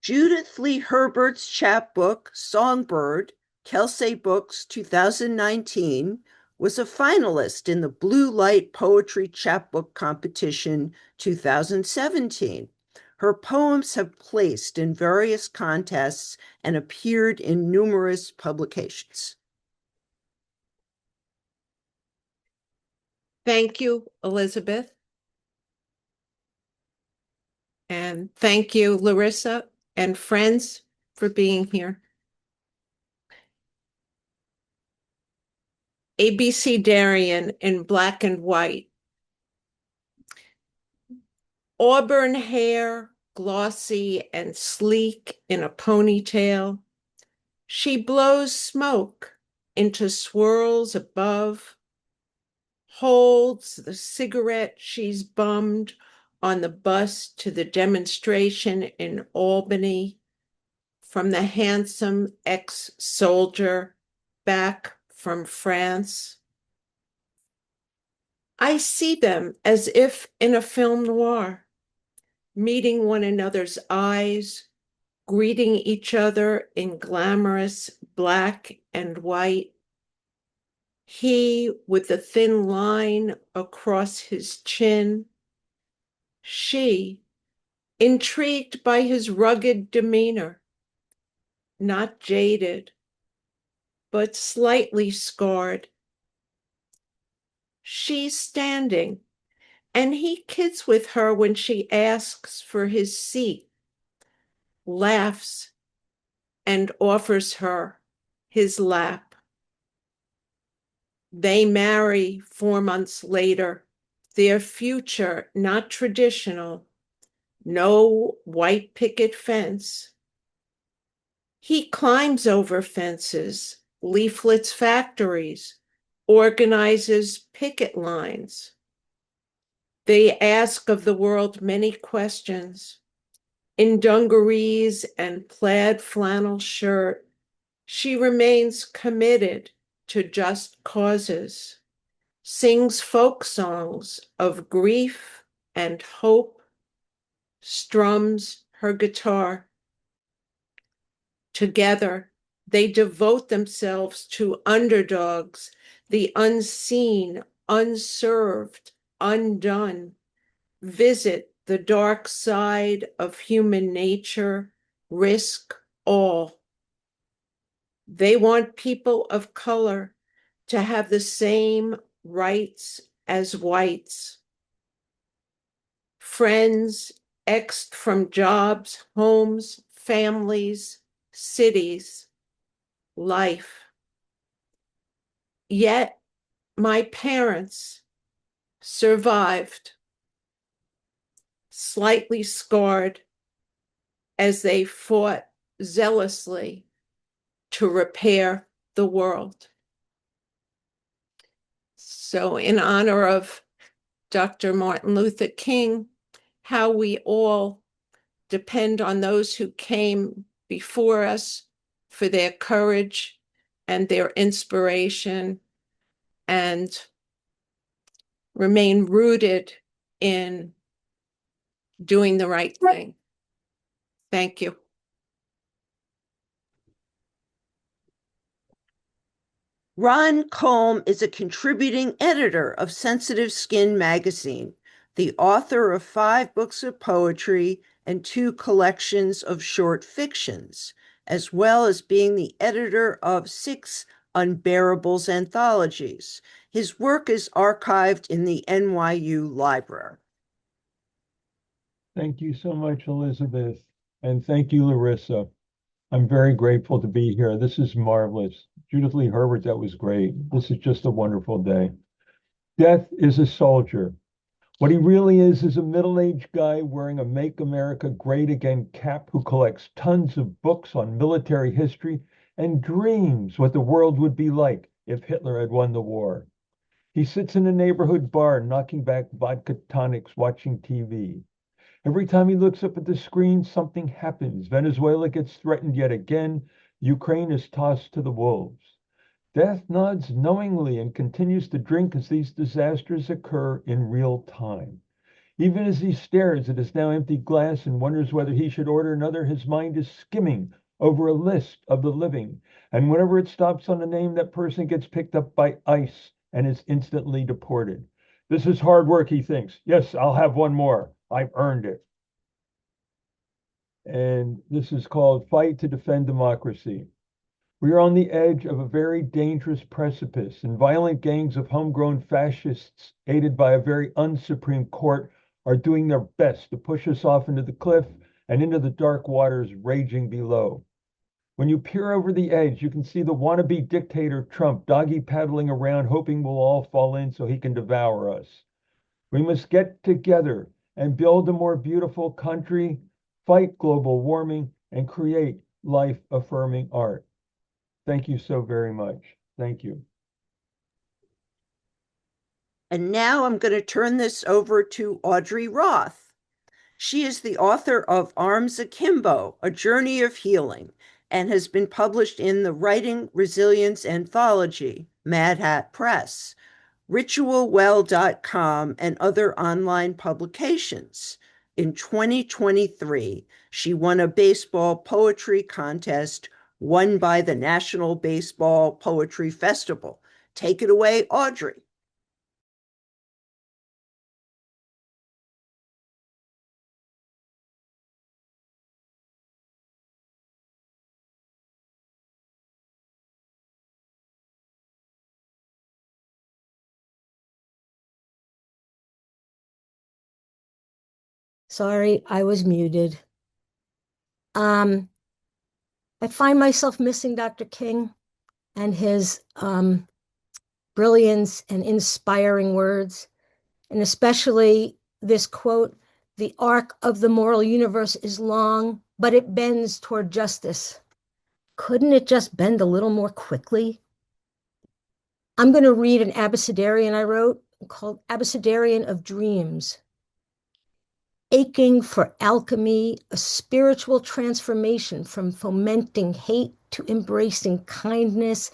Judith Lee Herbert's chapbook, Songbird, Kelsey Books 2019, was a finalist in the Blue Light Poetry Chapbook Competition 2017. Her poems have placed in various contests and appeared in numerous publications. Thank you, Elizabeth. And thank you, Larissa and friends, for being here. ABC Darian in black and white. Auburn hair, glossy and sleek in a ponytail. She blows smoke into swirls above, holds the cigarette she's bummed on the bus to the demonstration in Albany from the handsome ex-soldier back from France. I see them as if in a film noir, meeting one another's eyes, greeting each other in glamorous black and white. He with the thin line across his chin. She, intrigued by his rugged demeanor, not jaded, but slightly scarred. She's standing, and he kids with her when she asks for his seat, laughs, and offers her his lap. They marry 4 months later, their future not traditional, no white picket fence. He climbs over fences, leaflets factories, organizes picket lines. They ask of the world many questions. In dungarees and plaid flannel shirt, she remains committed to just causes, sings folk songs of grief and hope, strums her guitar. Together, they devote themselves to underdogs, the unseen, unserved, undone, visit the dark side of human nature, risk all. They want people of color to have the same rights as whites. Friends exed from jobs, homes, families, cities, life. Yet my parents survived, slightly scarred, as they fought zealously to repair the world. So in honor of Dr. Martin Luther King, how we all depend on those who came before us for their courage and their inspiration, and remain rooted in doing the right thing. Thank you. Ron Colm is a contributing editor of Sensitive Skin magazine, the author of 5 books of poetry and 2 collections of short fictions, as well as being the editor of 6 Unbearables anthologies. His work is archived in the NYU Library. Thank you so much, Elizabeth. And thank you, Larissa. I'm very grateful to be here. This is marvelous. Judith Lee Herbert, that was great. This is just a wonderful day. Death is a soldier. What he really is a middle-aged guy wearing a Make America Great Again cap who collects tons of books on military history and dreams what the world would be like if Hitler had won the war. He sits in a neighborhood bar knocking back vodka tonics, watching TV. Every time he looks up at the screen, something happens. Venezuela gets threatened yet again. Ukraine is tossed to the wolves. Death nods knowingly and continues to drink as these disasters occur in real time. Even as he stares at his now empty glass and wonders whether he should order another, his mind is skimming over a list of the living. And whenever it stops on a name, that person gets picked up by ICE and is instantly deported. This is hard work, he thinks. Yes, I'll have one more. I've earned it. And this is called Fight to Defend Democracy. We are on the edge of a very dangerous precipice, and violent gangs of homegrown fascists, aided by a very unsupreme court, are doing their best to push us off into the cliff and into the dark waters raging below. When you peer over the edge, you can see the wannabe dictator Trump doggy paddling around, hoping we'll all fall in so he can devour us. We must get together and build a more beautiful country, fight global warming, and create life-affirming art. Thank you so very much. Thank you. And now I'm going to turn this over to Audrey Roth. She is the author of Arms Akimbo, A Journey of Healing, and has been published in the Writing Resilience Anthology, Mad Hat Press, ritualwell.com, and other online publications. In 2023, she won a baseball poetry contest won by the National Baseball Poetry Festival. Take it away, Audrey. Sorry, I was muted. I find myself missing Dr. King and his brilliance and inspiring words, and especially this quote, "The arc of the moral universe is long, but it bends toward justice. Couldn't it just bend a little more quickly?" I'm going to read an abecedarian I wrote called Abecedarian of Dreams. Aching for alchemy, a spiritual transformation from fomenting hate to embracing kindness,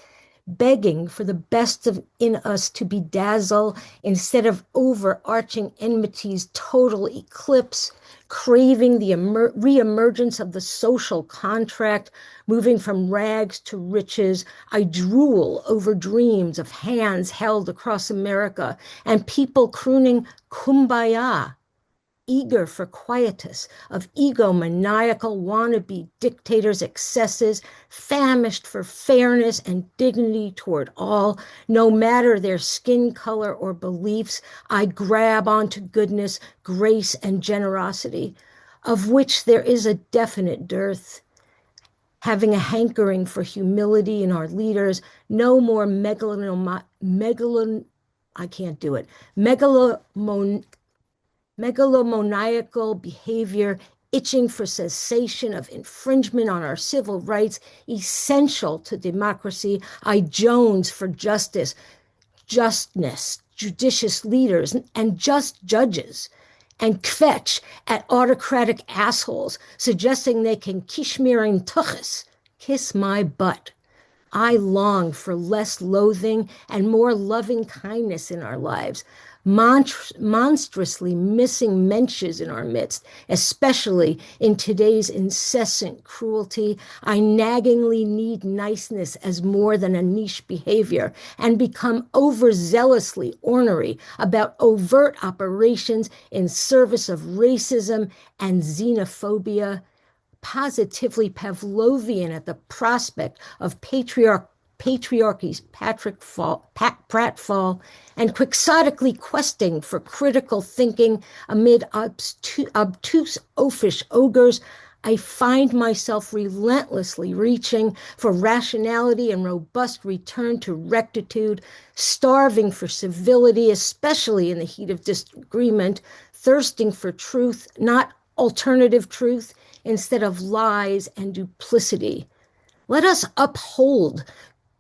begging for the best in us to bedazzle instead of overarching enmity's total eclipse, craving the reemergence of the social contract, moving from rags to riches. I drool over dreams of hands held across America and people crooning kumbaya, eager for quietus, of egomaniacal wannabe dictators' excesses, famished for fairness and dignity toward all, no matter their skin color or beliefs. I grab onto goodness, grace, and generosity, of which there is a definite dearth. Having a hankering for humility in our leaders, no more I can't do it, megalomaniacal behavior, itching for cessation of infringement on our civil rights, essential to democracy. I Jones for justice, justness, judicious leaders, and just judges, and kvetch at autocratic assholes suggesting they can kishmirin tuchis, kiss my butt. I long for less loathing and more loving kindness in our lives, monstrously missing mensches in our midst, especially in today's incessant cruelty. I naggingly need niceness as more than a niche behavior and become overzealously ornery about overt operations in service of racism and xenophobia, positively Pavlovian at the prospect of patriarchy's pratfall, and quixotically questing for critical thinking amid obtuse oafish ogres. I find myself relentlessly reaching for rationality and robust return to rectitude, starving for civility, especially in the heat of disagreement, thirsting for truth, not alternative truth, instead of lies and duplicity. Let us uphold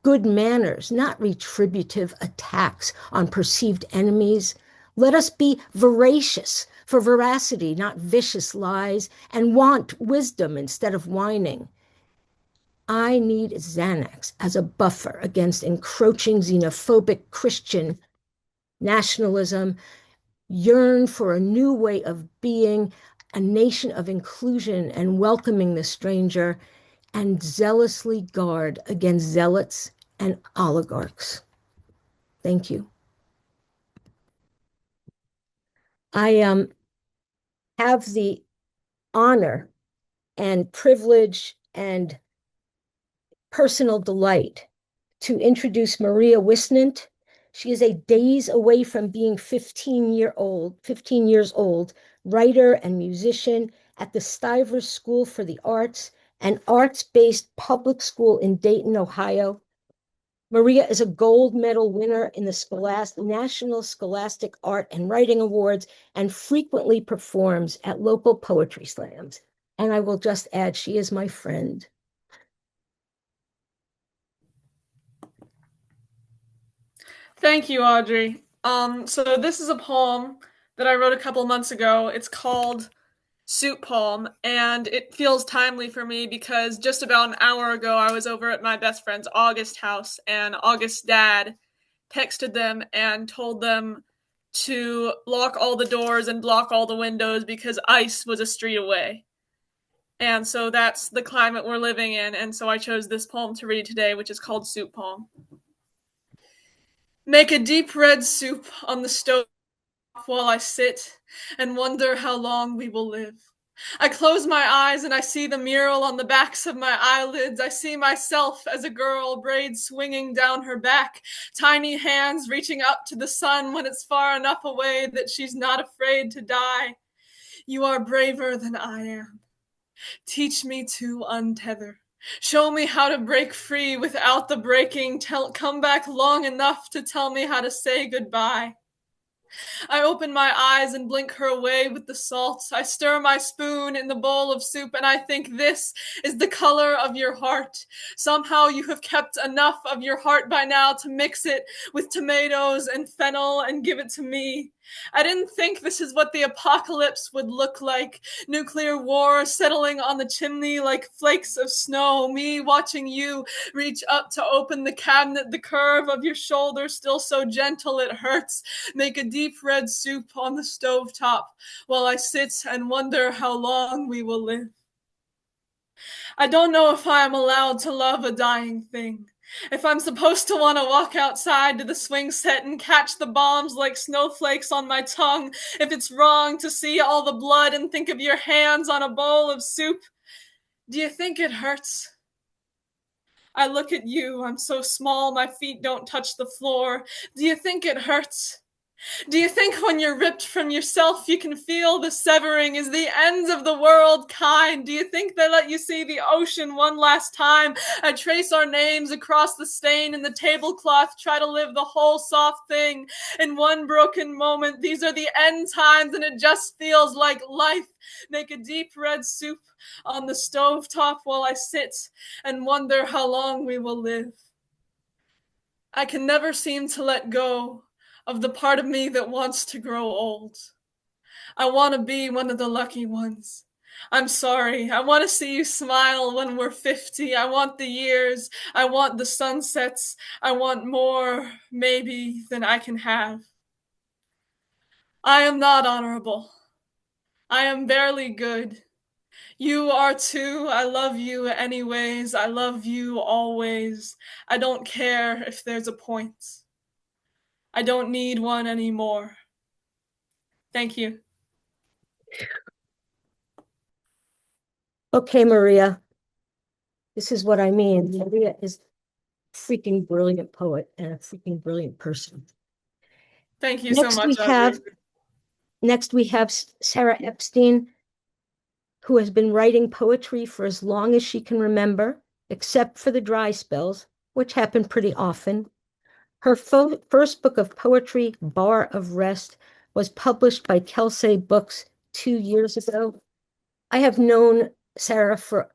good manners, not retributive attacks on perceived enemies. Let us be voracious for veracity, not vicious lies, and want wisdom instead of whining. I need Xanax as a buffer against encroaching xenophobic Christian nationalism, yearn for a new way of being, a nation of inclusion and welcoming the stranger, and zealously guard against zealots and oligarchs. Thank you. I have the honor and privilege and personal delight to introduce Maria Wisnant. She is a days away from being 15 years old, writer and musician at the Stivers School for the Arts, an arts-based public school in Dayton, Ohio. Maria is a gold medal winner in the National Scholastic Art and Writing Awards and frequently performs at local poetry slams. And I will just add, she is my friend. Thank you, Audrey. So this is a poem that I wrote a couple months ago. It's called Soup Poem, and it feels timely for me because just about an hour ago I was over at my best friend's August house, and August's dad texted them and told them to lock all the doors and block all the windows because ice was a street away. And so that's the climate we're living in, and so I chose this poem to read today, which is called Soup Poem. Make a deep red soup on the stove while I sit and wonder how long we will live. I close my eyes and I see the mural on the backs of my eyelids. I see myself as a girl, braids swinging down her back, tiny hands reaching up to the sun when it's far enough away that she's not afraid to die. You are braver than I am. Teach me to untether. Show me how to break free without the breaking. Come back long enough to tell me how to say goodbye. I open my eyes and blink her away with the salt. I stir my spoon in the bowl of soup and I think this is the color of your heart. Somehow you have kept enough of your heart by now to mix it with tomatoes and fennel and give it to me. I didn't think this is what the apocalypse would look like. Nuclear war settling on the chimney like flakes of snow. Me watching you reach up to open the cabinet, the curve of your shoulder still so gentle it hurts. Make a deep red soup on the stovetop while I sit and wonder how long we will live. I don't know if I am allowed to love a dying thing. If I'm supposed to want to walk outside to the swing set and catch the bombs like snowflakes on my tongue, if it's wrong to see all the blood and think of your hands on a bowl of soup, do you think it hurts? I look at you, I'm so small my feet don't touch the floor. Do you think it hurts? Do you think when you're ripped from yourself, you can feel the severing is the ends of the world kind? Do you think they let you see the ocean one last time? I trace our names across the stain in the tablecloth, try to live the whole soft thing in one broken moment. These are the end times and it just feels like life. Make a deep red soup on the stovetop while I sit and wonder how long we will live. I can never seem to let go of the part of me that wants to grow old. I want to be one of the lucky ones. I'm sorry. I want to see you smile when we're 50. I want the years. I want the sunsets. I want more, maybe, than I can have. I am not honorable. I am barely good. You are too. I love you anyways. I love you always. I don't care if there's a point. I don't need one anymore. Thank you. Okay, Maria, this is what I mean. Maria is a freaking brilliant poet and a freaking brilliant person. Thank you so much, Audrey. Next, we have Sarah Epstein, who has been writing poetry for as long as she can remember, except for the dry spells, which happen pretty often. Her first book of poetry, Bar of Rest, was published by Kelsey Books 2 years ago. I have known Sarah for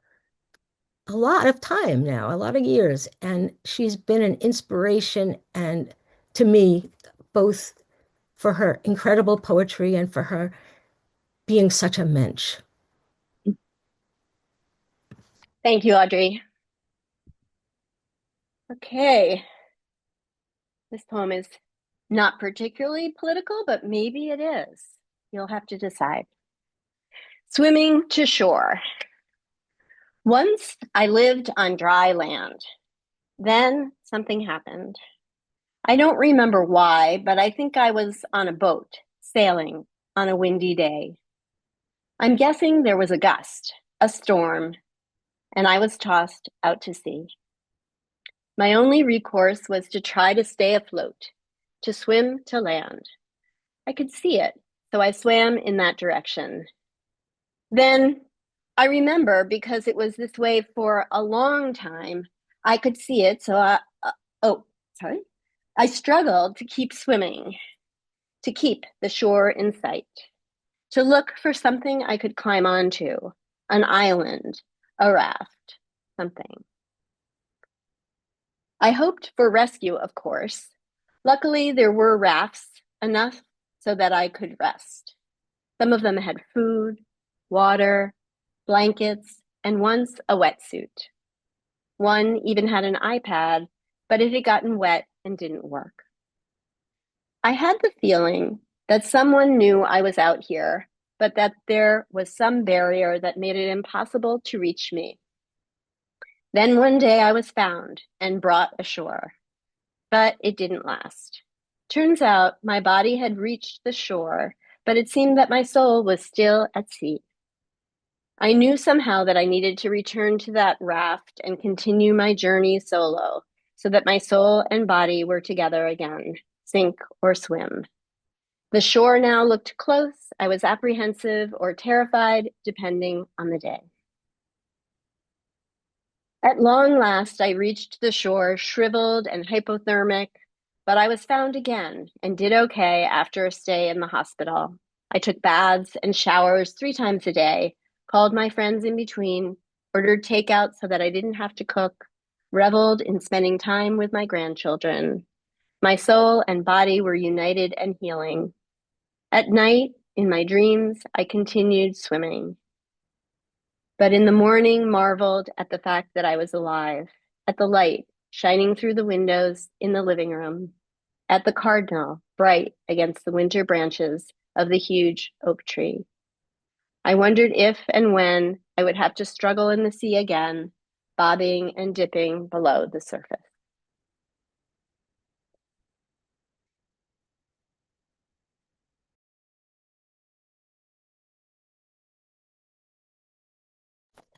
a lot of time now, a lot of years, and she's been an inspiration and to me, both for her incredible poetry and for her being such a mensch. Thank you, Audrey. Okay. This poem is Not particularly political, but maybe it is. You'll have to decide. Swimming to shore. Once I lived on dry land. Then something happened. I don't remember why, but I think I was on a boat, sailing on a windy day. I'm guessing there was a gust, a storm, and I was tossed out to sea. My only recourse was to try to stay afloat, to swim to land. I could see it, so I swam in that direction. Then I remember, because it was this way for a long time, I could see it, so I struggled to keep swimming, to keep the shore in sight, to look for something I could climb onto, an island, a raft, something. I hoped for rescue, of course. Luckily, there were rafts, enough so that I could rest. Some of them had food, water, blankets, and once a wetsuit. One even had an iPad, but it had gotten wet and didn't work. I had the feeling that someone knew I was out here, but that there was some barrier that made it impossible to reach me. Then one day I was found and brought ashore, but it didn't last. Turns out my body had reached the shore, but it seemed that my soul was still at sea. I knew somehow that I needed to return to that raft and continue my journey solo, so that my soul and body were together again, sink or swim. The shore now looked close. I was apprehensive or terrified, depending on the day. At long last, I reached the shore, shriveled and hypothermic, but I was found again and did okay after a stay in the hospital. I took baths and showers 3 times a day, called my friends in between, ordered takeout so that I didn't have to cook, reveled in spending time with my grandchildren. My soul and body were united and healing. At night, in my dreams, I continued swimming. But in the morning, marveled at the fact that I was alive, at the light shining through the windows in the living room, at the cardinal bright against the winter branches of the huge oak tree. I wondered if and when I would have to struggle in the sea again, bobbing and dipping below the surface.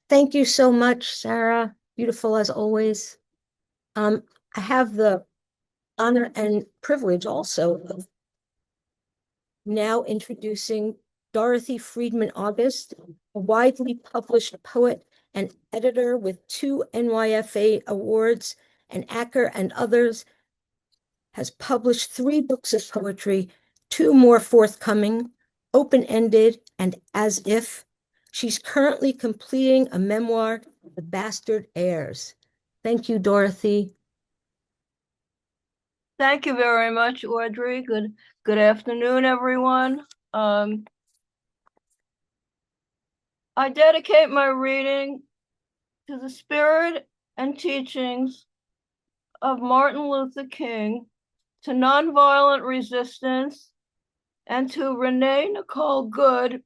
Thank you so much, Sarah. Beautiful as always. I have the honor and privilege also of now introducing Dorothy Friedman August, a widely published poet and editor with 2 NYFA awards, and Acker and others, has published 3 books of poetry, 2 more forthcoming, Open-Ended and As If. She's currently completing a memoir, The Bastard Heirs. Thank you, Dorothy. Thank you very much, Audrey. Good afternoon, everyone. I dedicate my reading to the spirit and teachings of Martin Luther King, to nonviolent resistance, and to Renee Nicole Good,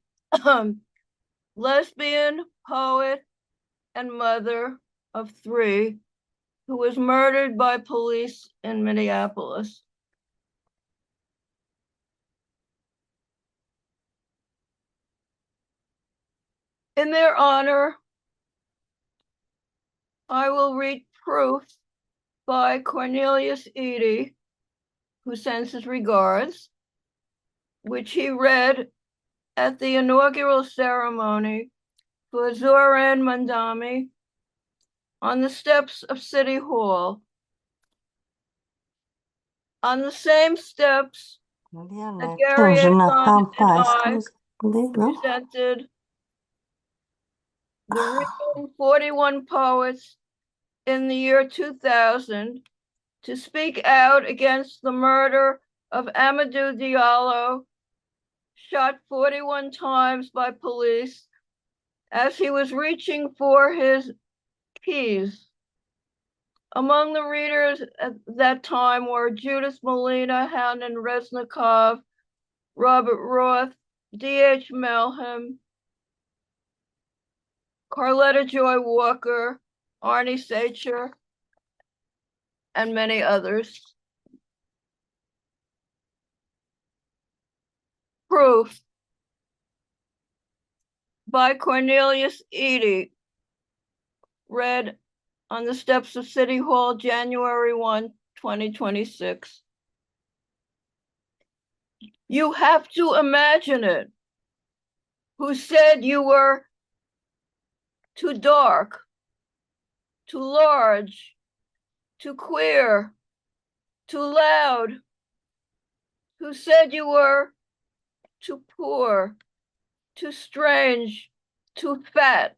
lesbian, poet, and mother of 3, who was murdered by police in Minneapolis. In their honor, I will read Proof by Cornelius Eady, who sends his regards, which he read at the inaugural ceremony for Zoran Mandami on the steps of City Hall. On the same steps that Gary and I presented the reading 41 poets in the year 2000 to speak out against the murder of Amadou Diallo, shot 41 times by police as he was reaching for his keys. Among the readers at that time were Judith Malina, Hanan Resnikov, Robert Roth, D.H. Melham, Carletta Joy Walker, Arnie Sacher, and many others. Proof by Cornelius Eady, read on the steps of City Hall, January 1, 2026. You have to imagine it. Who said you were too dark, too large, too queer, too loud? Who said you were too poor, too strange, too fat?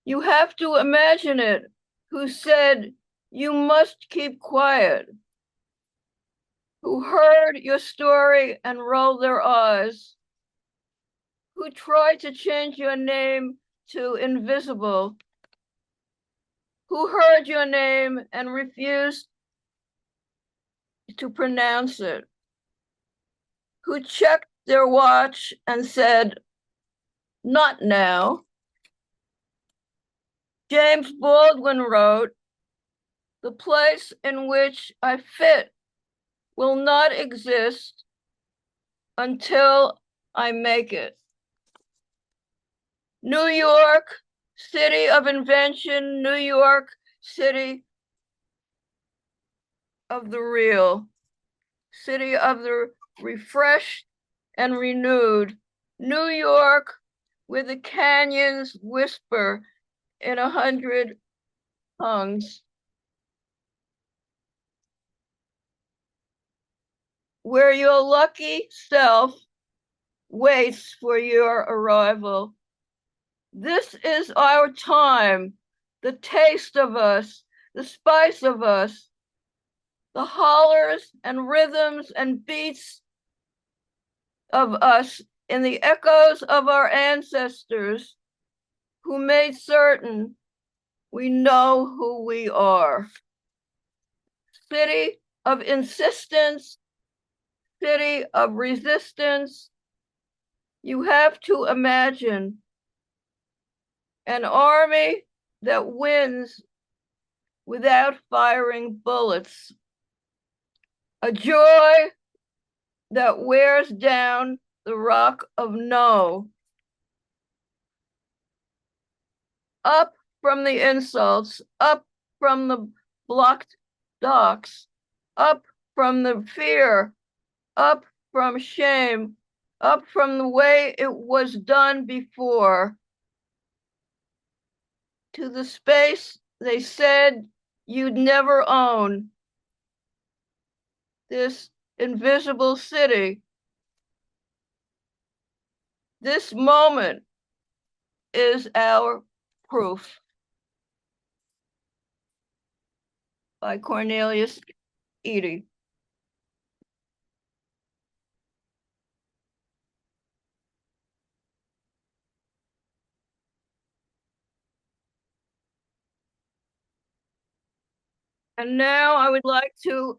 You have to imagine it. Who said you must keep quiet? Who heard your story and rolled their eyes? Who tried to change your name to invisible? Who heard your name and refused to pronounce it? Who checked their watch and said, not now? James Baldwin wrote, the place in which I fit will not exist until I make it. New York, city of invention, New York, city of the real, city of the refreshed and renewed, New York, where the canyons whisper in 100 tongues, where your lucky self waits for your arrival. This is our time, the taste of us, the spice of us, the hollers and rhythms and beats of us in the echoes of our ancestors who made certain we know who we are. City of insistence, city of resistance. You have to imagine an army that wins without firing bullets, a joy that wears down the rock of no. Up from the insults, up from the blocked docks, up from the fear, up from shame, up from the way it was done before, to the space they said you'd never own, this invisible city. This moment is our proof. By Cornelius Eady. And now I would like to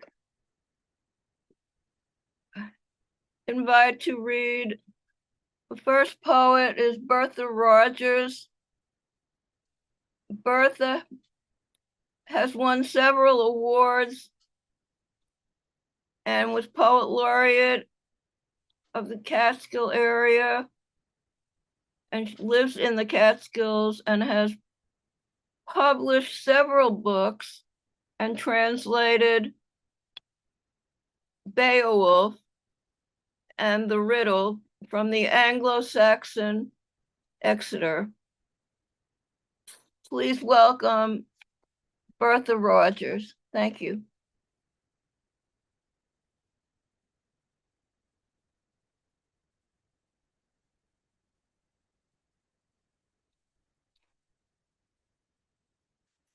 invite to read. The first poet is Bertha Rogers. Bertha has won several awards and was poet laureate of the Catskill area, and she lives in the Catskills and has published several books and translated Beowulf and the Riddle from the Anglo-Saxon Exeter. Please welcome Bertha Rogers. Thank you.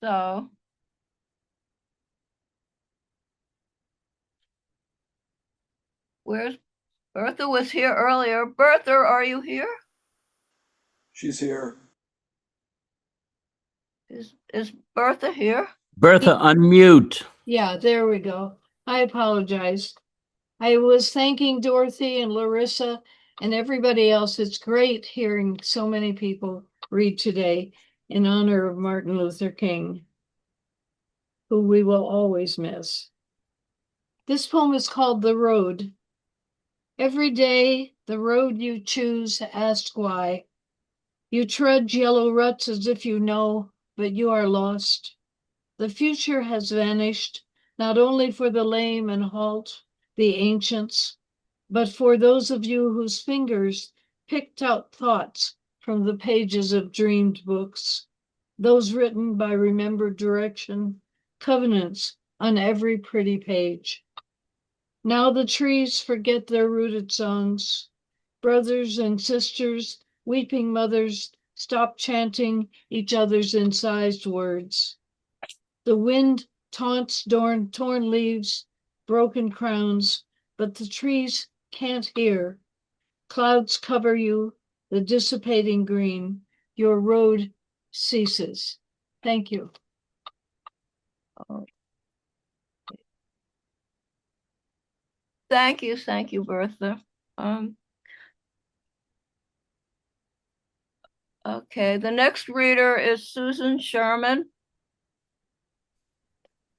So, where's Bertha? Was here earlier. Bertha, are you here? She's here. Is Bertha here? Bertha, unmute. Yeah, there we go. I apologize. I was thanking Dorothy and Larissa and everybody else. It's great hearing so many people read today in honor of Martin Luther King, who we will always miss. This poem is called The Road. Every day, the road you choose, ask why. You trudge yellow ruts as if you know, but you are lost. The future has vanished, not only for the lame and halt, the ancients, but for those of you whose fingers picked out thoughts from the pages of dreamed books, those written by remembered direction, covenants on every pretty page. Now the trees forget their rooted songs. Brothers and sisters, weeping mothers, stop chanting each other's incised words. The wind taunts torn leaves, broken crowns, but the trees can't hear. Clouds cover you, the dissipating green. Your road ceases. Thank you. Thank you, Bertha. Okay, the next reader is Susan Sherman.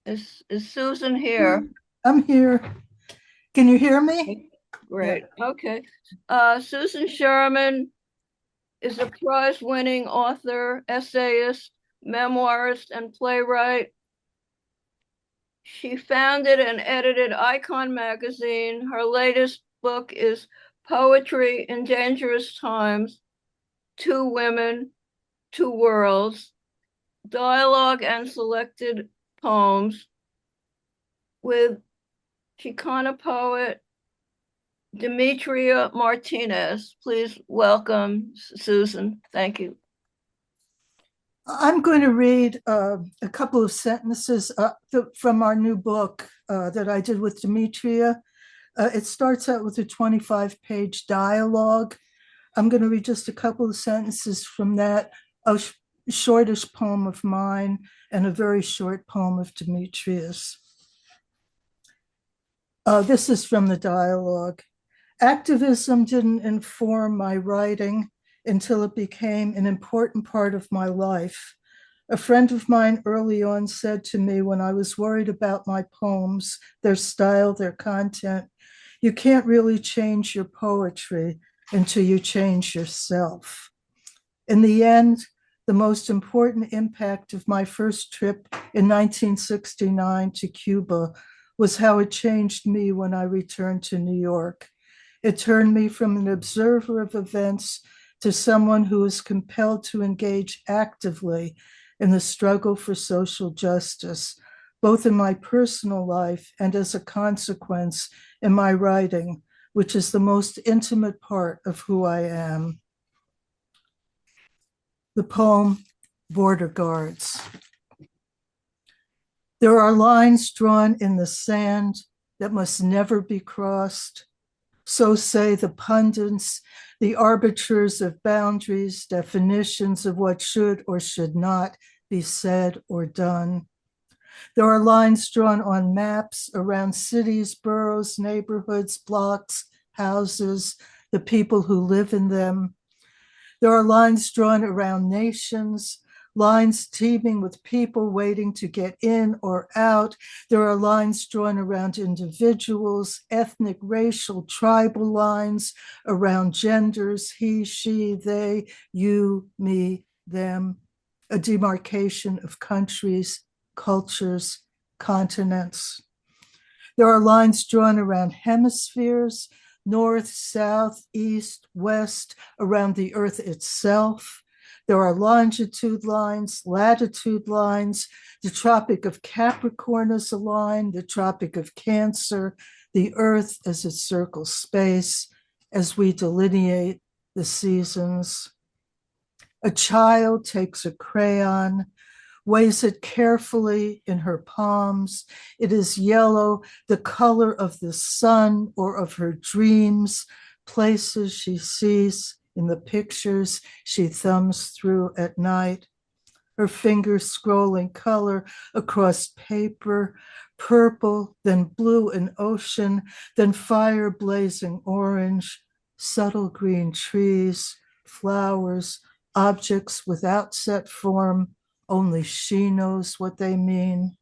Is Susan here? I'm here. Can you hear me? Great. Yeah. Okay. Susan Sherman is a prize-winning author, essayist, memoirist, and playwright. She founded and edited Icon magazine. Her latest book is Poetry in Dangerous Times, Two Women, Two Worlds, dialogue and selected poems with Chicana poet Demetria Martinez. Please welcome Susan. Thank you. I'm going to read a couple of sentences from our new book that I did with Demetria. It starts out with a 25-page dialogue. I'm going to read just a couple of sentences from that, a shortish poem of mine and a very short poem of Demetria's. This is from the dialogue. Activism didn't inform my writing until it became an important part of my life. A friend of mine early on said to me when I was worried about my poems, their style, their content, you can't really change your poetry until you change yourself. In the end, the most important impact of my first trip in 1969 to Cuba was how it changed me when I returned to New York. It turned me from an observer of events to someone who is compelled to engage actively in the struggle for social justice, both in my personal life and as a consequence in my writing, which is the most intimate part of who I am. The poem, Border Guards. There are lines drawn in the sand that must never be crossed. So say the pundits, the arbiters of boundaries, definitions of what should or should not be said or done. There are lines drawn on maps around cities, boroughs, neighborhoods, blocks, houses, the people who live in them. There are lines drawn around nations, lines teeming with people waiting to get in or out. There are lines drawn around individuals, ethnic, racial, tribal lines, around genders, he, she, they, you, me, them, a demarcation of countries, cultures, continents. There are lines drawn around hemispheres, north, south, east, west, around the earth itself. There are longitude lines, latitude lines. The Tropic of Capricorn is a line, the Tropic of Cancer, the earth as it circles space, as we delineate the seasons. A child takes a crayon, weighs it carefully in her palms. It is yellow, the color of the sun or of her dreams, places she sees in the pictures she thumbs through at night. her fingers scrolling color across paper, purple, then blue and ocean, then fire blazing orange, subtle green trees, flowers, objects without set form, only she knows what they mean.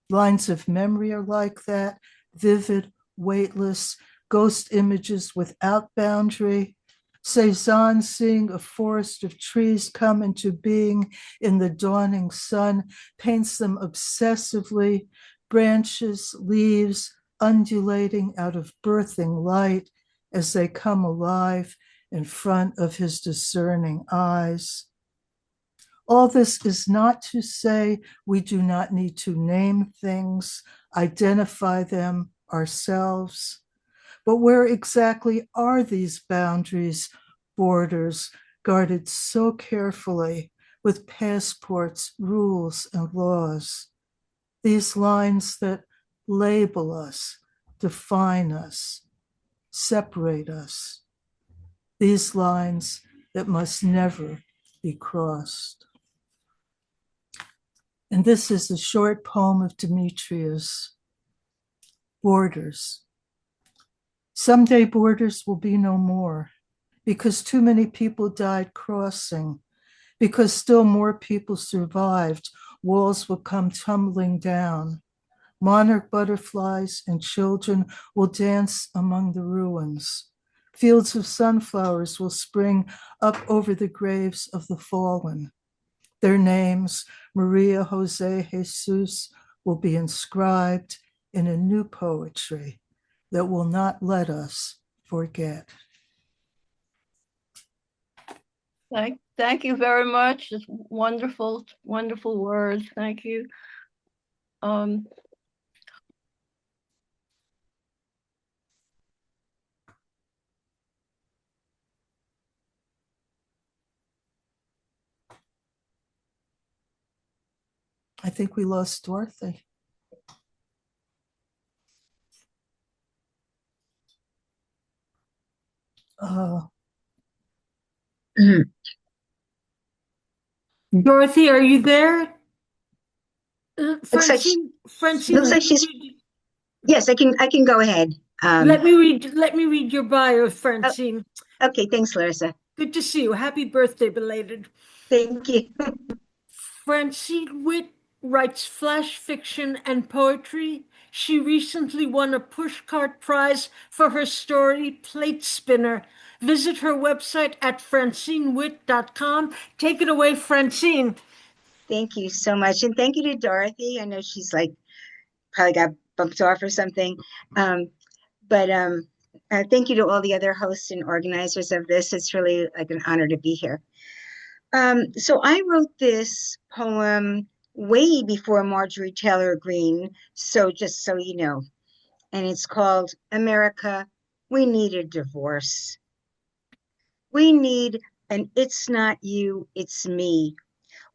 Lines of memory are like that, vivid, weightless, ghost images without boundary. Cezanne seeing a forest of trees come into being in the dawning sun, paints them obsessively, branches, leaves, undulating out of birthing light as they come alive in front of his discerning eyes. All this is not to say we do not need to name things, identify them ourselves. But where exactly are these boundaries, borders, guarded so carefully with passports, rules, and laws? These lines that label us, define us, separate us. These lines that must never be crossed. And this is a short poem of Demetrius, Borders. Someday borders will be no more because too many people died crossing, because still more people survived, walls will come tumbling down. Monarch butterflies and children will dance among the ruins. Fields of sunflowers will spring up over the graves of the fallen. Their names, Maria, Jose, Jesus, will be inscribed in a new poetry that will not let us forget. Thank you very much. It's wonderful, wonderful words. Thank you. I think we lost Dorothy. Dorothy, are you there? Looks like Francine, looks like she's. Yes, I can go ahead. Let me read your bio, Francine. Okay, thanks, Larissa. Good to see you. Happy birthday, belated. Thank you. Francine Witt writes flash fiction and poetry. She recently won a Pushcart Prize for her story, Plate Spinner. Visit her website at francinewitt.com. Take it away, Francine. Thank you so much. And thank you to Dorothy. I know she's like probably got bumped off or something. But thank you to all the other hosts and organizers of this. It's really like an honor to be here. So I wrote this poem way before Marjorie Taylor Greene. So just so you know, and it's called America, We Need a Divorce. We need an it's not you, it's me.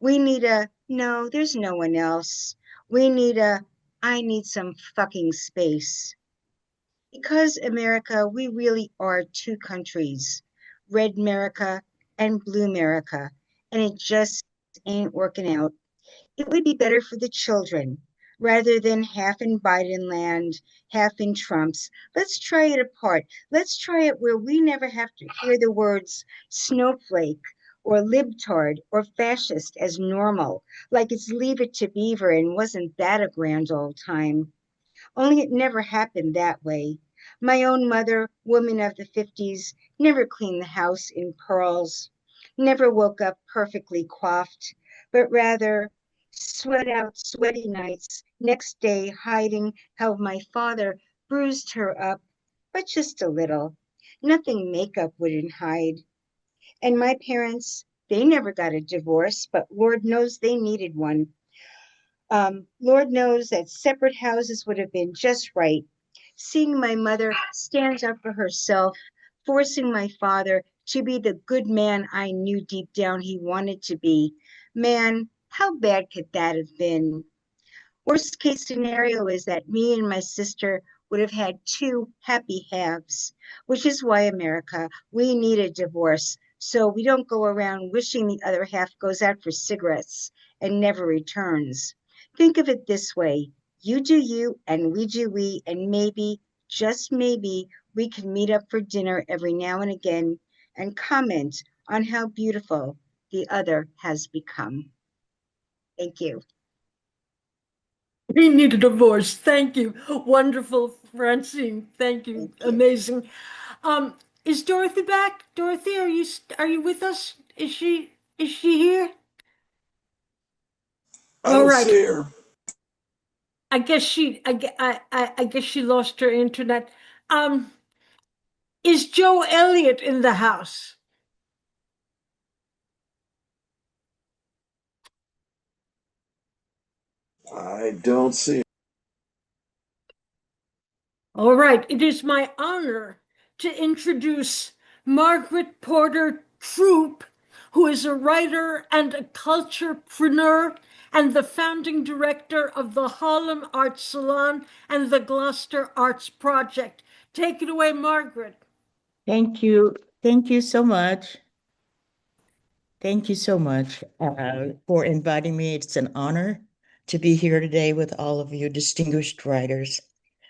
We need a no, there's no one else. We need a I need some fucking space. Because America, we really are two countries, red America and blue America, and it just ain't working out. It would be better for the children rather than half in Biden land, half in Trump's. Let's try it apart. Let's try it where we never have to hear the words snowflake or libtard or fascist as normal, like it's Leave It to Beaver and wasn't that a grand old time? Only it never happened that way. My own mother, woman of the 50s, never cleaned the house in pearls, never woke up perfectly coiffed, but rather sweat out sweaty nights, next day hiding how my father bruised her up, but just a little. Nothing makeup wouldn't hide. And my parents, they never got a divorce, but Lord knows they needed one. Lord knows that separate houses would have been just right. Seeing my mother stand up for herself, forcing my father to be the good man I knew deep down he wanted to be. Man, how bad could that have been? Worst case scenario is that me and my sister would have had two happy halves, which is why, America, we need a divorce. so we don't go around wishing the other half goes out for cigarettes and never returns. Think of it this way: you do you, and we do we, and maybe, just maybe, we can meet up for dinner every now and again and comment on how beautiful the other has become. Thank you. We need a divorce. Thank you. Wonderful, Francine. Thank you. Thank you. Amazing. Is Dorothy back? Dorothy, are you with us? Is she here? I All don't right. see her. I guess I guess she lost her internet. Is Joe Elliott in the house? I don't see her. All right. It is my honor to introduce Margaret Porter Troop, who is a writer and a culturepreneur and the founding director of the Harlem Arts Salon and the Gloucester Arts Project. Take it away, Margaret. Thank you. Thank you so much. Thank you so much for inviting me. It's an honor to be here today with all of you distinguished writers.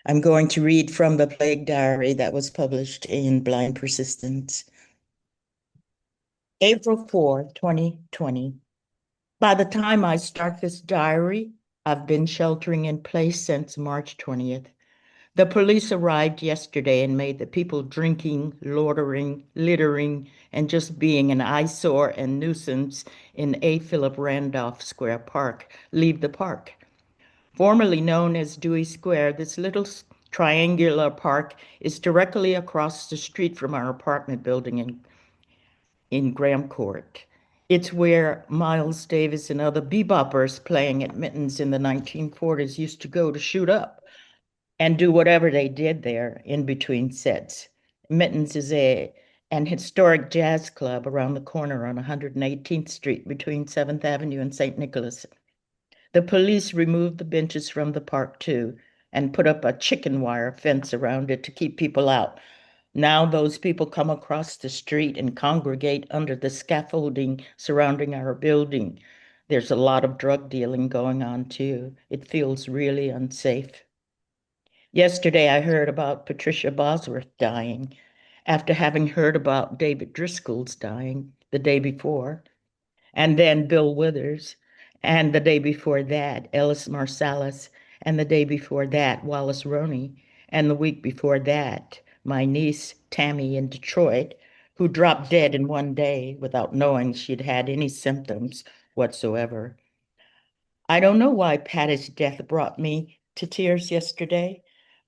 I'm going to read from the Plague Diary that was published in Blind Persistence. April 4, 2020. By the time I start this diary, I've been sheltering in place since March 20th. The police arrived yesterday and made the people drinking, loitering, littering, and just being an eyesore and nuisance in A. Philip Randolph Square Park leave the park. Formerly known as Dewey Square, this little triangular park is directly across the street from our apartment building in Graham Court. It's where Miles Davis and other beboppers playing at Mittens in the 1940s used to go to shoot up and do whatever they did there in between sets. Mittens is an historic jazz club around the corner on 118th Street between 7th Avenue and St. Nicholas. The police removed the benches from the park too and put up a chicken wire fence around it to keep people out. Now those people come across the street and congregate under the scaffolding surrounding our building. There's a lot of drug dealing going on too. It feels really unsafe. Yesterday, I heard about Patricia Bosworth dying after having heard about David Driscoll's dying the day before, and then Bill Withers, and the day before that, Ellis Marsalis, and the day before that, Wallace Roney, and the week before that, my niece Tammy in Detroit, who dropped dead in one day without knowing she'd had any symptoms whatsoever. I don't know why Patty's death brought me to tears yesterday.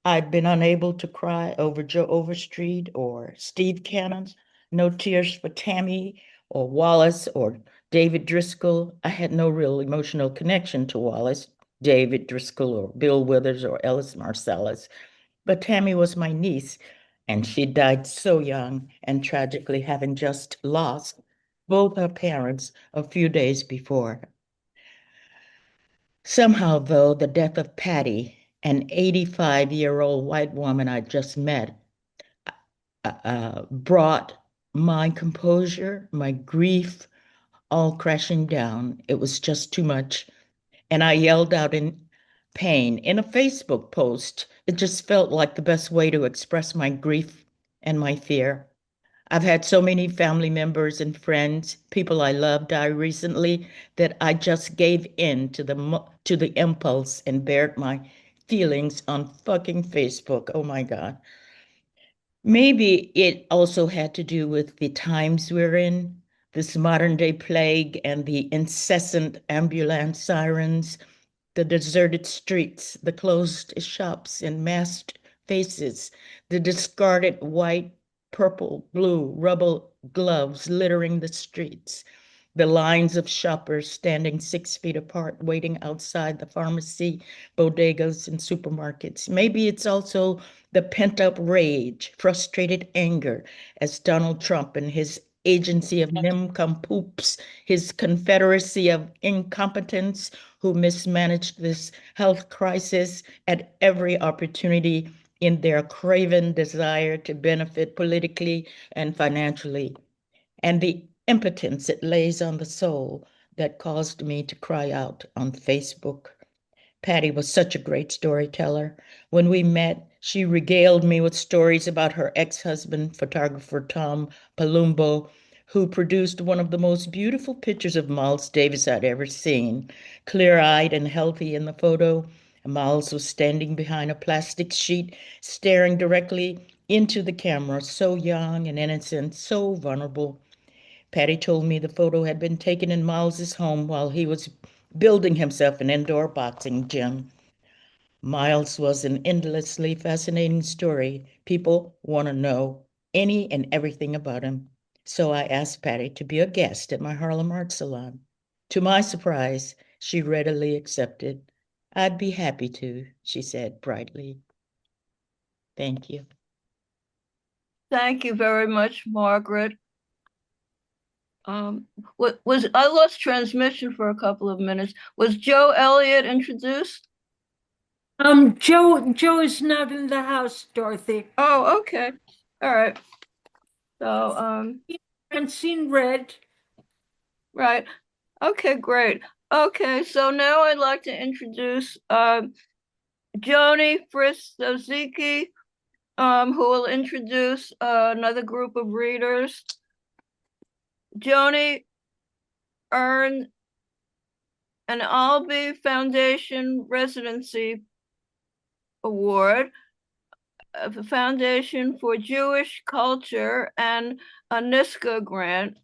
I'd been unable to cry over Joe Overstreet or Steve Cannon. No tears for Tammy or Wallace or David Driscoll. I had no real emotional connection to Wallace, David Driscoll, or Bill Withers or Ellis Marsalis. But Tammy was my niece, and she died so young and tragically having just lost both her parents a few days before. Somehow, though, the death of Patty, an 85-year-old white woman I just met, brought my composure, my grief, all crashing down. It was just too much. And I yelled out in pain in a Facebook post. It just felt like the best way to express my grief and my fear. I've had so many family members and friends, people I love die recently that I just gave in to the impulse and bared my feelings on fucking Facebook. Oh my God. Maybe it also had to do with the times we're in, this modern day plague and the incessant ambulance sirens, the deserted streets, the closed shops and masked faces, the discarded white, purple, blue rubber gloves littering the streets, the lines of shoppers standing 6 feet apart, waiting outside the pharmacy, bodegas, and supermarkets. Maybe it's also the pent-up rage, frustrated anger, as Donald Trump and his agency of nincompoops, his confederacy of incompetence who mismanaged this health crisis at every opportunity in their craven desire to benefit politically and financially. and the impotence it lays on the soul that caused me to cry out on Facebook. Patty was such a great storyteller. When we met, she regaled me with stories about her ex-husband, photographer Tom Palumbo, who produced one of the most beautiful pictures of Miles Davis I'd ever seen. Clear-eyed and healthy in the photo, Miles was standing behind a plastic sheet, staring directly into the camera, so young and innocent, so vulnerable. Patty told me the photo had been taken in Miles's home while he was building himself an indoor boxing gym. Miles was an endlessly fascinating story. People want to know any and everything about him. So I asked Patty to be a guest at my Harlem Art Salon. To my surprise, she readily accepted. I'd be happy to, she said brightly. Thank you. Thank you very much, Margaret. Was I lost transmission for a couple of minutes? Was Joe Elliott introduced? Joe is not in the house, Dorothy. Oh, okay. All right. So, Francine read. right. Okay, great. Okay, so now I'd like to introduce Joanie HF Zosike, who will introduce another group of readers. Joanie earned an Albee Foundation Residency Award, the Foundation for Jewish Culture, and a NISCA grant,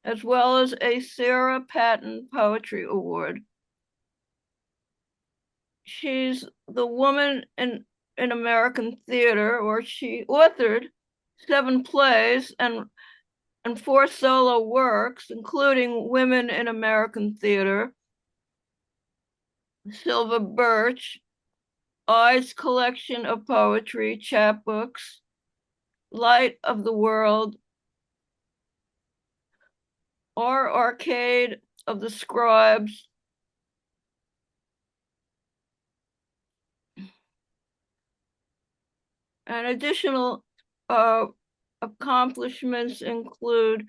as well as a Sarah Patton Poetry Award. She's the woman in American theater, or she authored 7 plays and 4 solo works, including Women in American Theater, Silver Birch, I's collection of poetry, chapbooks, Light of the World, Our Arcade of the Scribes, and additional accomplishments include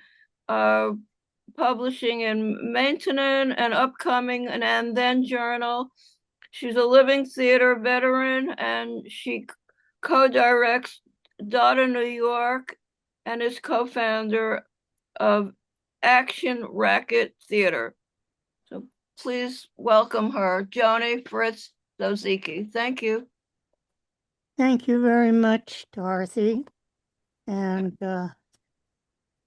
publishing in Maintenance and upcoming and Then Journal. She's a living theater veteran, and she co-directs Dada New York and is co-founder of Action Racket Theater. So please welcome her, Joanie HF Zosike. Thank you. Thank you very much, Dorothy. And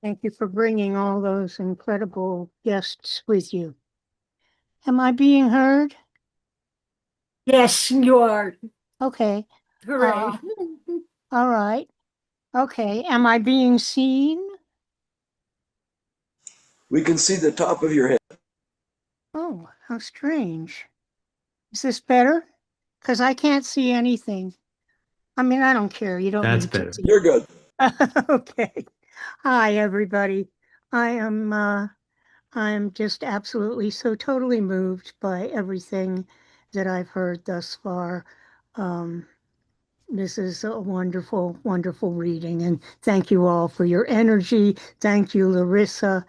thank you for bringing all those incredible guests with you. Am I being heard? Yes, you are. Okay. Hooray. All right. Okay. Am I being seen? We can see the top of your head. Oh, how strange. Is this better? Because I can't see anything. I mean, I don't care. You don't That's need to better. see. You're good. Okay. Hi, everybody. I am just absolutely so totally moved by everything that I've heard thus far. This is a wonderful, wonderful reading, and thank you all for your energy. Thank you, Larissa,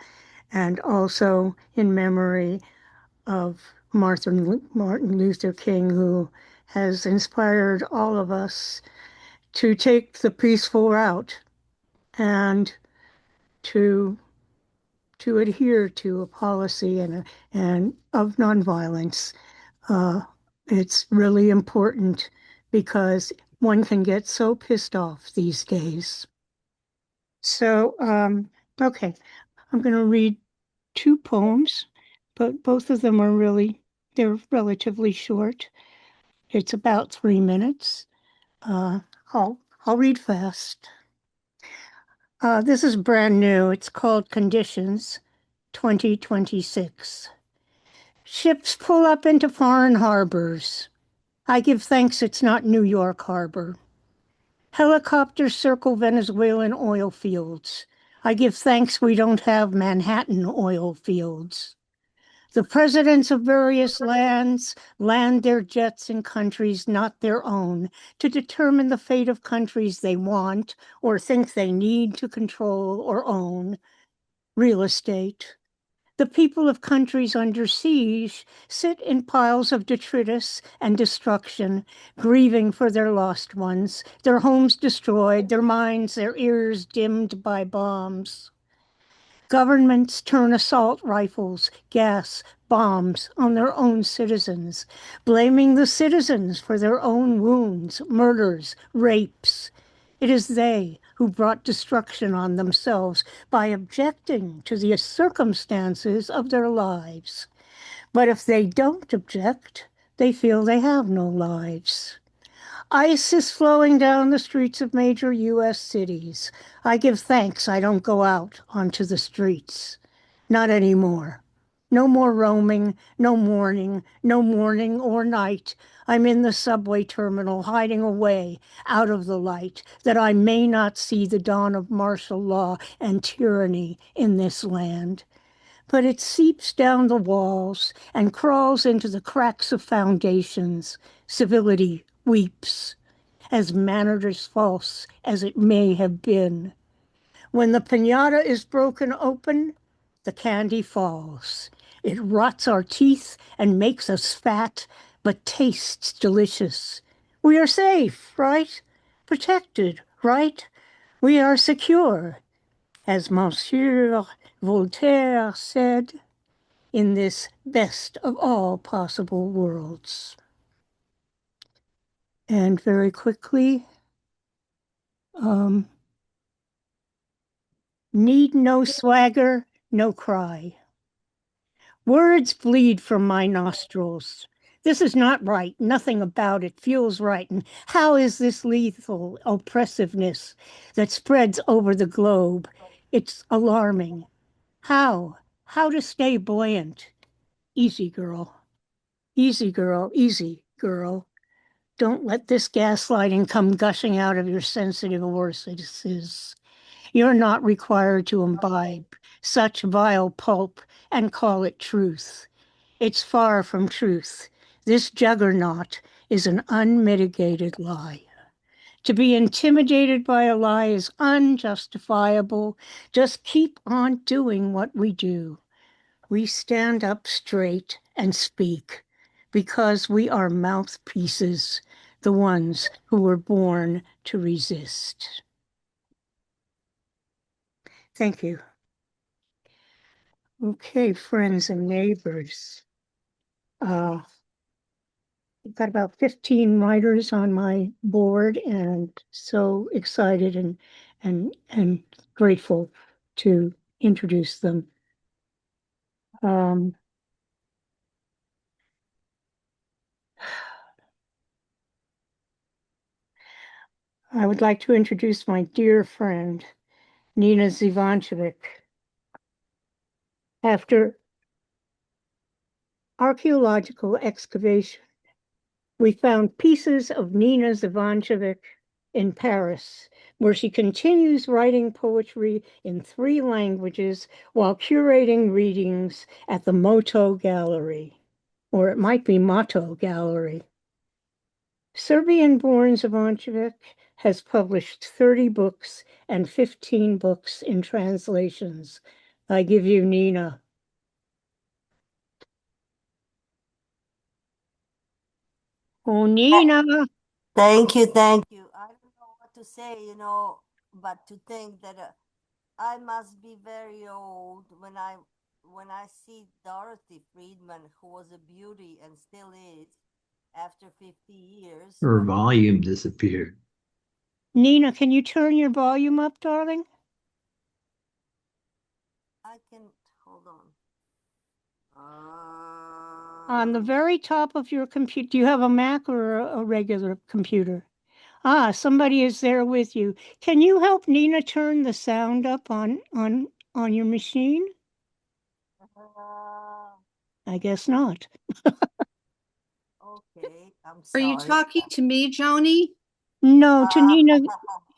and also in memory of Martin Luther King, who has inspired all of us to take the peaceful route and to adhere to a policy and of nonviolence. It's really important because one can get so pissed off these days. So, okay, I'm going to read 2 poems, but both of them are they're relatively short. It's about 3 minutes. I'll read fast. This is brand new. It's called Conditions 2026. Ships pull up into foreign harbors. I give thanks it's not New York Harbor. Helicopters circle Venezuelan oil fields. I give thanks we don't have Manhattan oil fields. The presidents of various lands land their jets in countries not their own to determine the fate of countries they want or think they need to control or own. real estate. The people of countries under siege sit in piles of detritus and destruction, grieving for their lost ones, their homes destroyed, their minds, their ears dimmed by bombs. Governments turn assault rifles, gas, bombs on their own citizens, blaming the citizens for their own wounds, murders, rapes. It is they who brought destruction on themselves by objecting to the circumstances of their lives. But if they don't object, they feel they have no lives. Ice is flowing down the streets of major U.S. cities. I give thanks I don't go out onto the streets. Not anymore. No more roaming, no morning or night. I'm in the subway terminal, hiding away out of the light, that I may not see the dawn of martial law and tyranny in this land. But it seeps down the walls and crawls into the cracks of foundations. Civility weeps, as mannered as false as it may have been. When the piñata is broken open, the candy falls. It rots our teeth and makes us fat, but tastes delicious. We are safe, right? Protected, right? We are secure, as Monsieur Voltaire said, in this best of all possible worlds. And very quickly, need no swagger, no cry. Words bleed from my nostrils. This is not right. Nothing about it feels right. And how is this lethal oppressiveness that spreads over the globe? It's alarming. How? How to stay buoyant? Easy, girl. Easy, girl. Easy, girl. Don't let this gaslighting come gushing out of your sensitive orifices. You're not required to imbibe such vile pulp and call it truth. It's far from truth. This juggernaut is an unmitigated lie. To be intimidated by a lie is unjustifiable. Just keep on doing what we do. We stand up straight and speak because we are mouthpieces, the ones who were born to resist. Thank you. Okay, friends and neighbors. I've got about 15 writers on my board, and so excited and grateful to introduce them. I would like to introduce my dear friend, Nina Zivancevic. After archaeological excavation, we found pieces of Nina Zivancevic in Paris, where she continues writing poetry in 3 languages while curating readings at the Moto Gallery, or it might be Motto Gallery. Serbian-born Zivancevic has published 30 books and 15 books in translations. I give you Nina. Oh, Nina. Thank you, thank you. I don't know what to say, but to think that I must be very old when I see Dorothy Friedman, who was a beauty and still is after 50 years. Her volume disappeared. Nina, can you turn your volume up, darling? I can, hold on. On the very top of your computer, do you have a Mac or a regular computer? Ah, somebody is there with you. Can you help Nina turn the sound up on your machine? I guess not. Okay, I'm Are sorry. you talking to me, Joni? No, to Nina.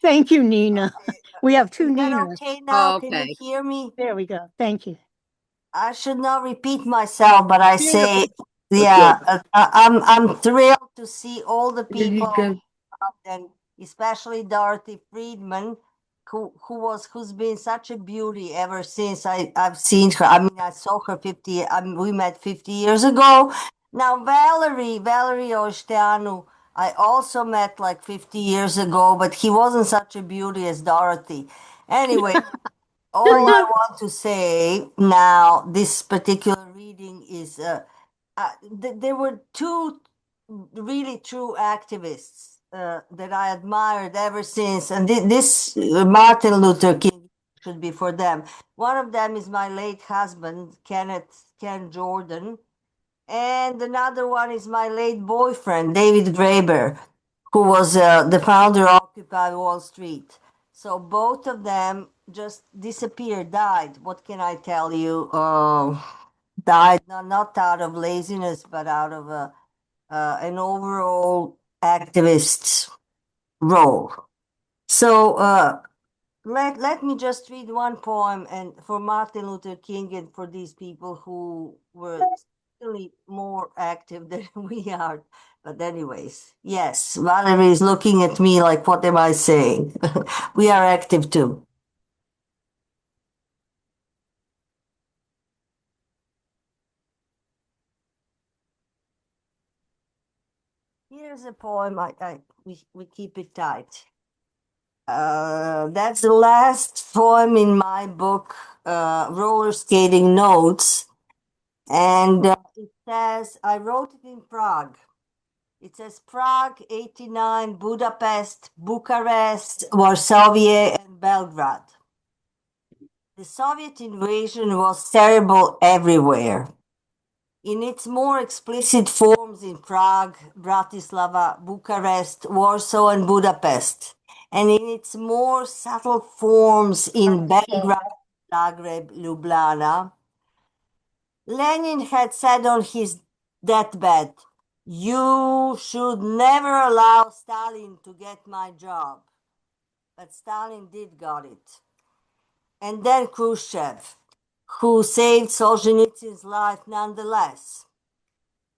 Thank you, Nina. Okay. We have 2 Is that Ninas. okay now? Oh, Can you okay. hear me? There we go. Thank you. I should not repeat myself, but I say, Beautiful. yeah, I'm thrilled to see all the There you people, go. and especially Dorothy Friedman, who's been such a beauty ever since I've seen her. I mean, I saw her 50. We met 50 years ago. Now Valerie Osteanu, I also met like 50 years ago, but he wasn't such a beauty as Dorothy. Anyway, all I want to say now, this particular reading is there were two really true activists that I admired ever since, and this Martin Luther King should be for them. One of them is my late husband, Ken Jordan, and another one is my late boyfriend, David Graeber, who was the founder of Occupy Wall Street. So both of them just disappeared, died. What can I tell you? Died not out of laziness, but out of an overall activist role. So let me just read one poem, and for Martin Luther King and for these people who were really more active than we are. But anyways, yes, Valerie is looking at me like, what am I saying? We are active too. Here's a poem. We keep it tight. That's the last poem in my book, Roller Skating Notes. And it says, I wrote it in Prague. It says Prague, 89, Budapest, Bucharest, Warsaw, and Belgrade. The Soviet invasion was terrible everywhere. In its more explicit forms in Prague, Bratislava, Bucharest, Warsaw, and Budapest, and in its more subtle forms in Belgrade, Zagreb, Ljubljana, Lenin had said on his deathbed, "You should never allow Stalin to get my job." But Stalin did got it. And then Khrushchev, who saved Solzhenitsyn's life nonetheless.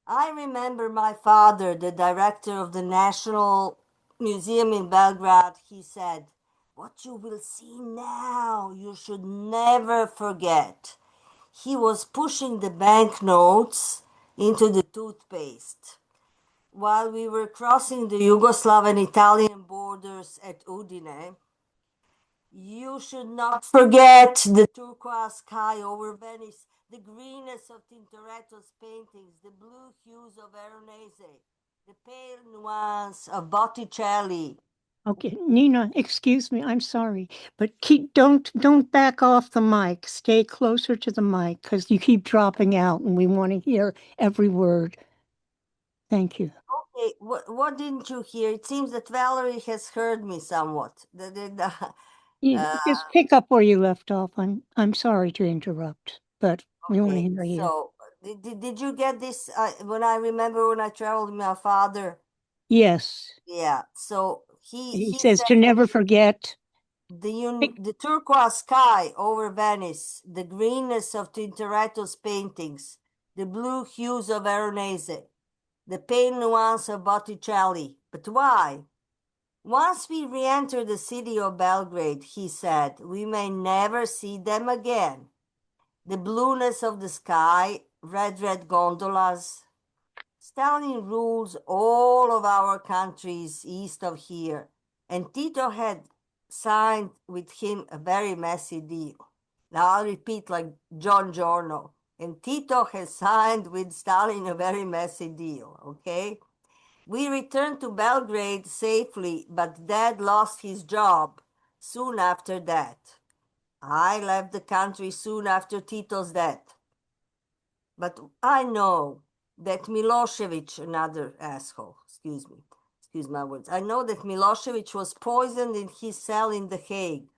I remember my father, the director of the National Museum in Belgrade, he said, "What you will see now, you should never forget." He was pushing the banknotes into the toothpaste while we were crossing the Yugoslav and Italian borders at Udine. You should not forget the turquoise sky over Venice, the greenness of Tintoretto's paintings, the blue hues of Veronese, the pale nuance of Botticelli. Okay, Nina, excuse me, I'm sorry, but don't back off the mic. Stay closer to the mic because you keep dropping out and we want to hear every word. Thank you. Okay, what didn't you hear? It seems that Valerie has heard me somewhat. Just pick up where you left off. I'm sorry to interrupt, but we want to hear you. So, did you get this? When I remember when I traveled with my father. Yes. Yeah. So He says to never forget the turquoise sky over Venice, the greenness of Tintoretto's paintings, the blue hues of Veronese, the pale nuance of Botticelli. But why? Once we re-enter the city of Belgrade, he said, we may never see them again. The blueness of the sky, red gondolas. Stalin rules all of our countries east of here, and Tito had signed with him a very messy deal. Now I'll repeat like John Giorno. And Tito has signed with Stalin a very messy deal, okay? We returned to Belgrade safely, but Dad lost his job soon after that. I left the country soon after Tito's death. But I know that Milosevic, another asshole, excuse my words, I know that Milosevic was poisoned in his cell in The Hague,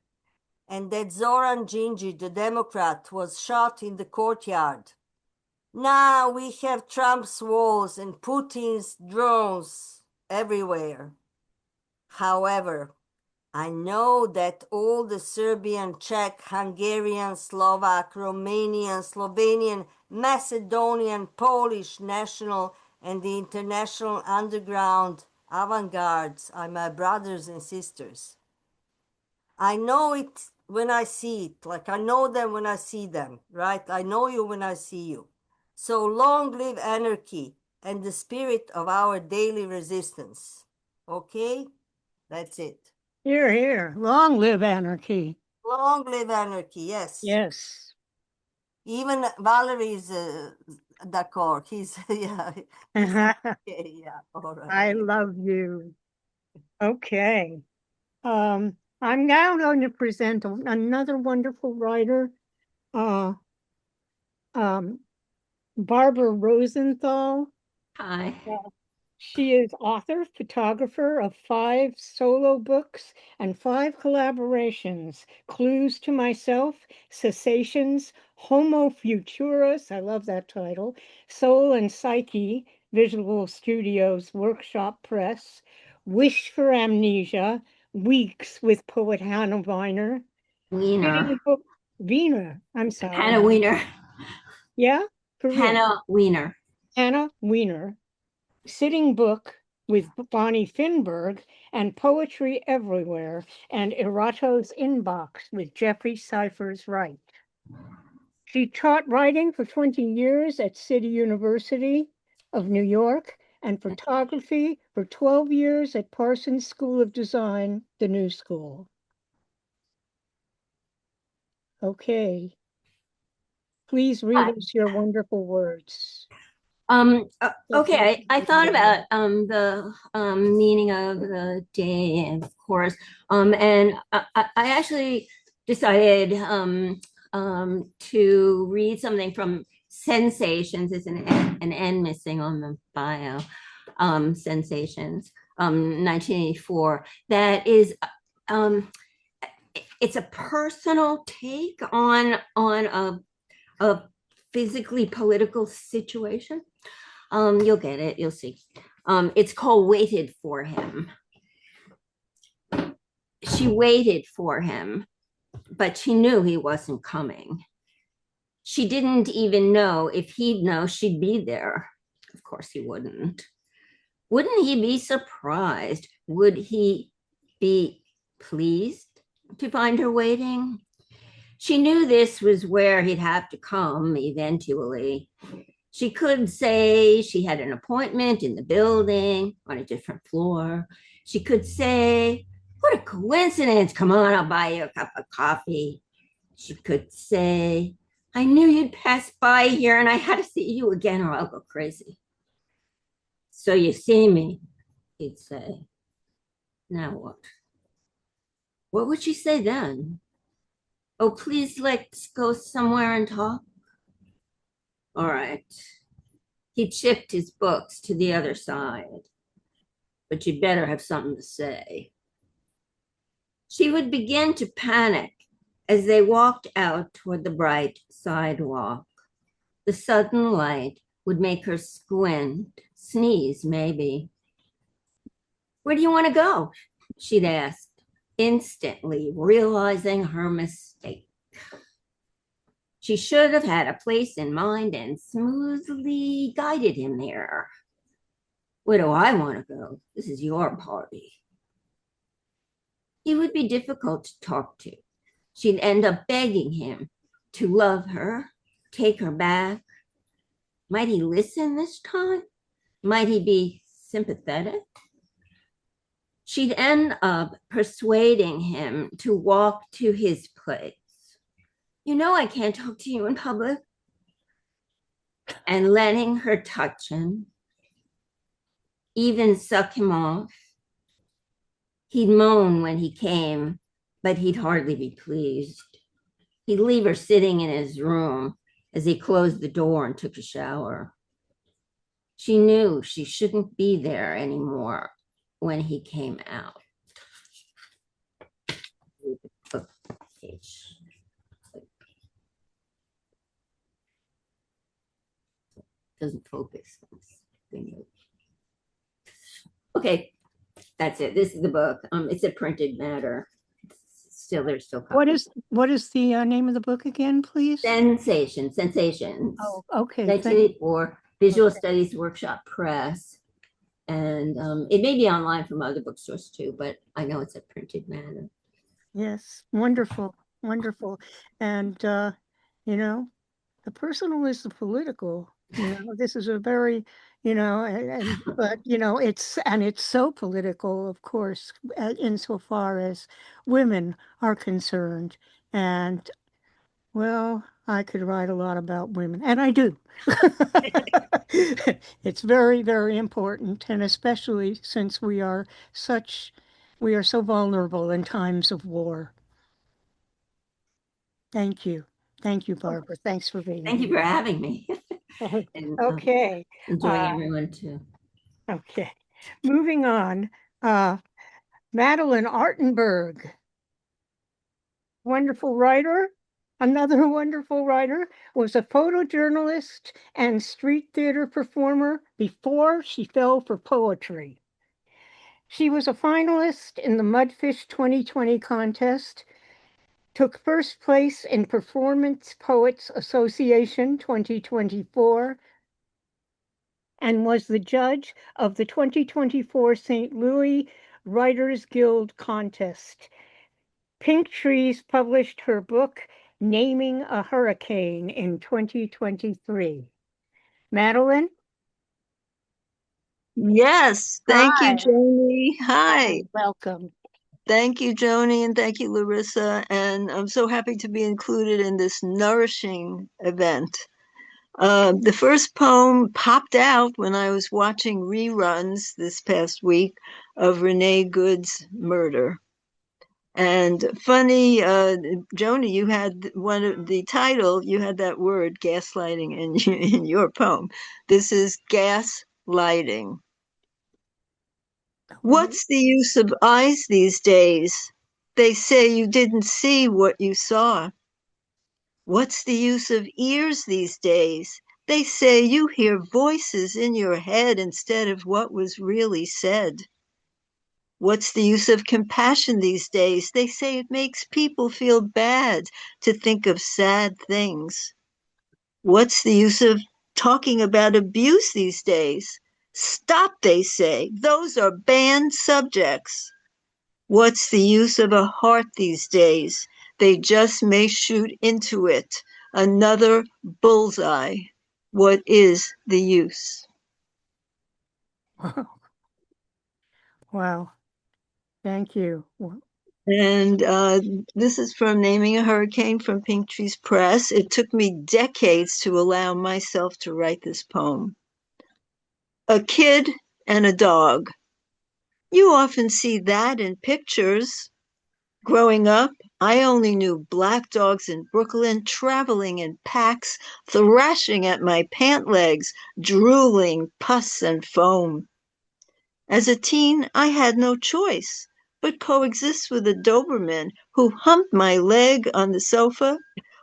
and that Zoran Djindjic, the Democrat, was shot in the courtyard. Now we have Trump's walls and Putin's drones everywhere. However, I know that all the Serbian, Czech, Hungarian, Slovak, Romanian, Slovenian, Macedonian, Polish national, and the international underground avant-gardes are my brothers and sisters. I know it when I see it, like I know them when I see them, right? I know you when I see you. So long live anarchy and the spirit of our daily resistance. Okay? That's it. Here, here. Long live anarchy. Long live anarchy, yes. Yes. Even Valerie's d'accord. He's, yeah. Okay, yeah, all right. I love you. Okay. I'm now going to present another wonderful writer, Barbara Rosenthal. Hi. She is author, photographer of 5 solo books and 5 collaborations: Clues to Myself, Cessations, Homo Futurus, I love that title, Soul and Psyche, Visual Studios Workshop Press, Wish for Amnesia, Weeks with poet Hannah Weiner. Wiener. Wiener, I'm sorry. Hannah Wiener. Yeah? For real. Hannah Wiener. Hannah Weiner. Sitting Book with Bonnie Finberg, and Poetry Everywhere, and Erato's Inbox with Jeffrey Cyphers Wright. She taught writing for 20 years at City University of New York and photography for 12 years at Parsons School of Design, the New School. Okay. Please read us your wonderful words. Okay, I thought about the meaning of the day, of course, and I actually decided to read something from Sensations. It's an N missing on the bio. Sensations, 1984. That is, it's a personal take on a physically political situation. You'll get it, you'll see. It's called Waited for Him. She waited for him, but she knew he wasn't coming. She didn't even know if he'd know she'd be there. Of course he wouldn't. Wouldn't he be surprised? Would he be pleased to find her waiting? She knew this was where he'd have to come eventually. She could say she had an appointment in the building on a different floor. She could say, what a coincidence. Come on, I'll buy you a cup of coffee. She could say, I knew you'd pass by here and I had to see you again or I'll go crazy. So you see me, he'd say. Now what? What would she say then? Oh, please, let's go somewhere and talk. All right. He'd shift his books to the other side, but you'd better have something to say. She would begin to panic as they walked out toward the bright sidewalk. The sudden light would make her squint, sneeze maybe. Where do you want to go? She'd asked, instantly realizing her mistake. She should have had a place in mind and smoothly guided him there. Where do I want to go? This is your party. He would be difficult to talk to. She'd end up begging him to love her, take her back. Might he listen this time? Might he be sympathetic? She'd end up persuading him to walk to his place. You know I can't talk to you in public. And letting her touch him, even suck him off. He'd moan when he came, but he'd hardly be pleased. He'd leave her sitting in his room as he closed the door and took a shower. She knew she shouldn't be there anymore when he came out. Doesn't focus. Okay, that's it. This is the book. It's a printed matter. There's still copies. What is the name of the book again, please? Sensations. Oh, okay. 1984, Visual Studies Workshop Press. And it may be online from other bookstores too, but I know it's a printed matter. Yes, wonderful, wonderful. And you know, the personal is the political. This is a very, but it's so political, of course, insofar as women are concerned. And well, I could write a lot about women, and I do. It's very, very important, and especially since we are so vulnerable in times of war. Thank you. Thank you, Barbara. Thanks for being Thank you here. for having me. And Okay. enjoying everyone too. Okay. Moving on. Madeline Artenberg, wonderful writer. Another wonderful writer, was a photojournalist and street theater performer before she fell for poetry. She was a finalist in the Mudfish 2020 contest, took first place in Performance Poets Association 2024, and was the judge of the 2024 St. Louis Writers Guild contest. Pink Trees published her book, Naming a Hurricane, in 2023. Madeline? Yes, thank you, Hi. Joni. Hi. Welcome. Thank you, Joni, and thank you, Larissa. And I'm so happy to be included in this nourishing event. The first poem popped out when I was watching reruns this past week of Renee Good's Murder. And funny, Joni, you had one of the title, you had that word gaslighting in your poem. This is gaslighting. What's the use of eyes these days? They say you didn't see what you saw. What's the use of ears these days? They say you hear voices in your head instead of what was really said. What's the use of compassion these days? They say it makes people feel bad to think of sad things. What's the use of talking about abuse these days? Stop, they say. Those are banned subjects. What's the use of a heart these days? They just may shoot into it. Another bullseye. What is the use? Wow. Thank you. And this is from Naming a Hurricane from Pink Trees Press. It took me decades to allow myself to write this poem. A kid and a dog. You often see that in pictures. Growing up, I only knew black dogs in Brooklyn traveling in packs, thrashing at my pant legs, drooling pus and foam. As a teen, I had no choice but coexist with a Doberman who humped my leg on the sofa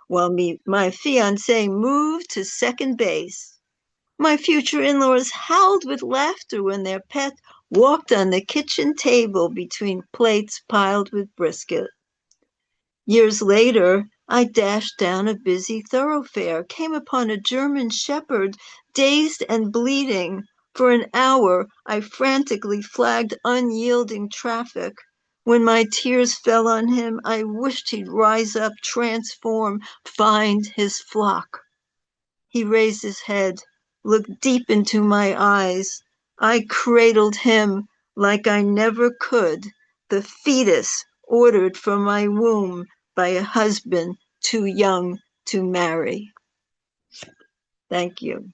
while my fiancé moved to second base. My future in-laws howled with laughter when their pet walked on the kitchen table between plates piled with brisket. Years later, I dashed down a busy thoroughfare, came upon a German shepherd, dazed and bleeding. For an hour, I frantically flagged unyielding traffic. When my tears fell on him, I wished he'd rise up, transform, find his flock. He raised his head, looked deep into my eyes. I cradled him like I never could, the fetus ordered from my womb by a husband too young to marry. Thank you.